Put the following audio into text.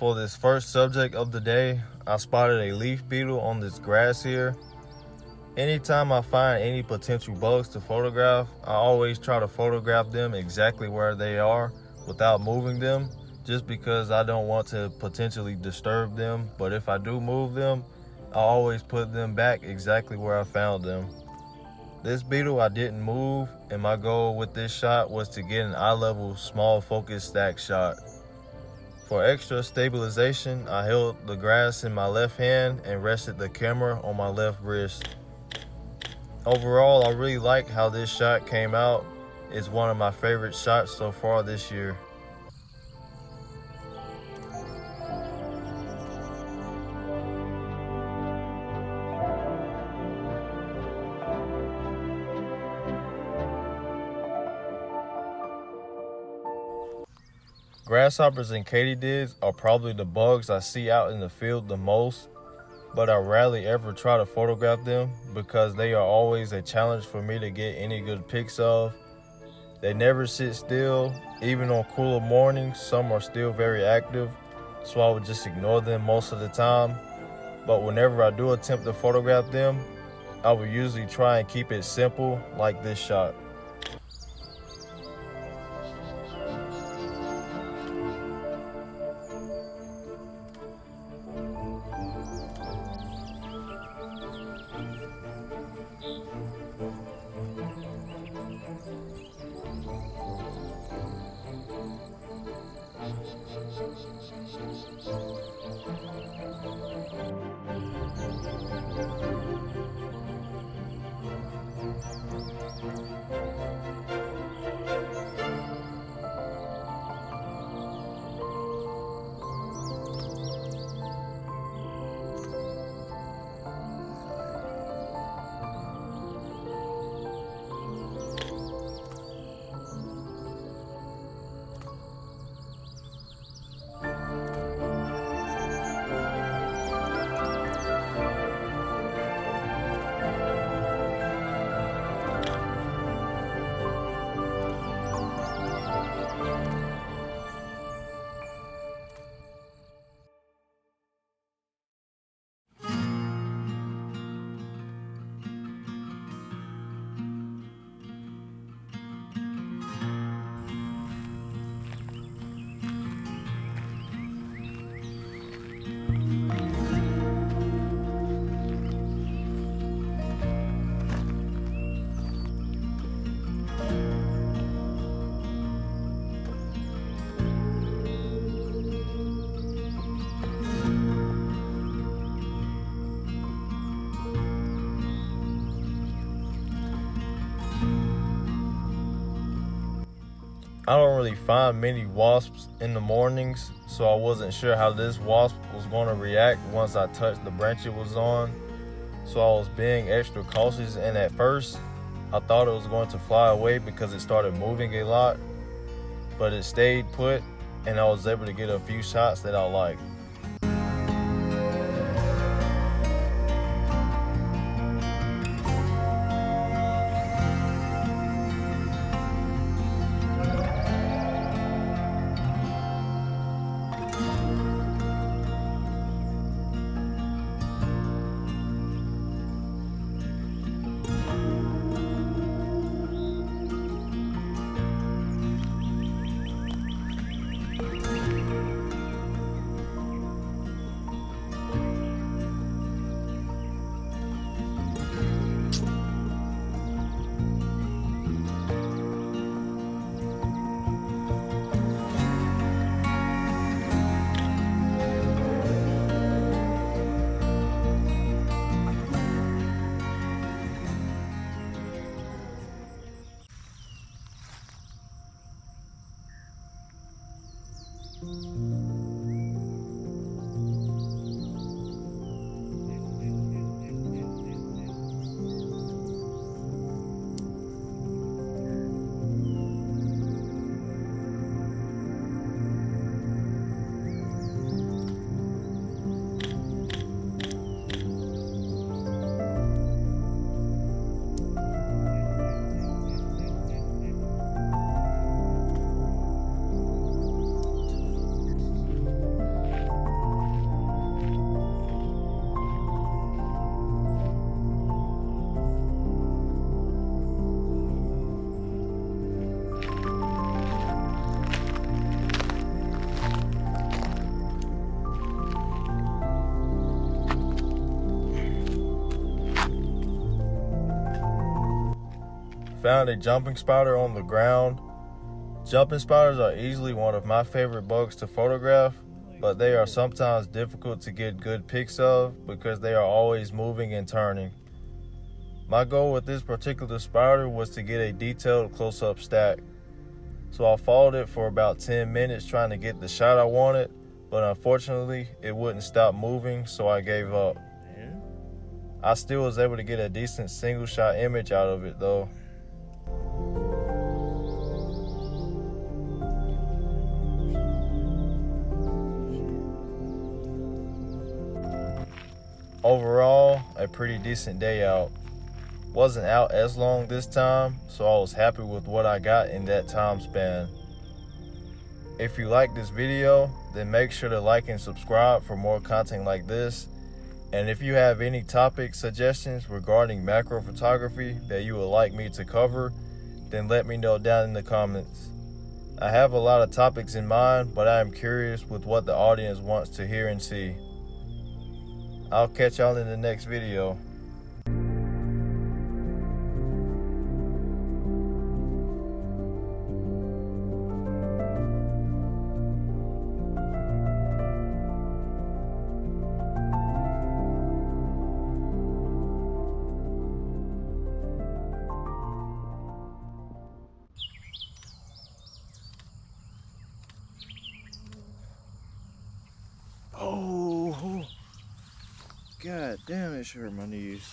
For this first subject of the day, I spotted a leaf beetle on this grass here. Anytime I find any potential bugs to photograph, I always try to photograph them exactly where they are without moving them, just because I don't want to potentially disturb them. But if I do move them, I always put them back exactly where I found them. This beetle I didn't move, and my goal with this shot was to get an eye-level small focus stack shot. For extra stabilization, I held the grass in my left hand and rested the camera on my left wrist. Overall, I really like how this shot came out. It's one of my favorite shots so far this year. Grasshoppers and katydids are probably the bugs I see out in the field the most, but I rarely ever try to photograph them because they are always a challenge for me to get any good pics of. They never sit still. Even on cooler mornings, some are still very active, so I would just ignore them most of the time. But whenever I do attempt to photograph them, I will usually try and keep it simple, like this shot. I don't really find many wasps in the mornings, so I wasn't sure how this wasp was going to react once I touched the branch it was on. So I was being extra cautious, and at first I thought it was going to fly away because it started moving a lot, but it stayed put and I was able to get a few shots that I liked. found a jumping spider on the ground. Jumping spiders are easily one of my favorite bugs to photograph, but they are sometimes difficult to get good pics of because they are always moving and turning. My goal with this particular spider was to get a detailed close-up stack. So I followed it for about 10 minutes trying to get the shot I wanted, but unfortunately it wouldn't stop moving, so I gave up. I still was able to get a decent single shot image out of it though. Overall, a pretty decent day out. Wasn't out as long this time, so I was happy with what I got in that time span. If you like this video, then make sure to like and subscribe for more content like this. And if you have any topic suggestions regarding macro photography that you would like me to cover, then let me know down in the comments. I have a lot of topics in mind, but I am curious with what the audience wants to hear and see. I'll catch y'all in the next video. Oh, God damn, it sure hurt my knees.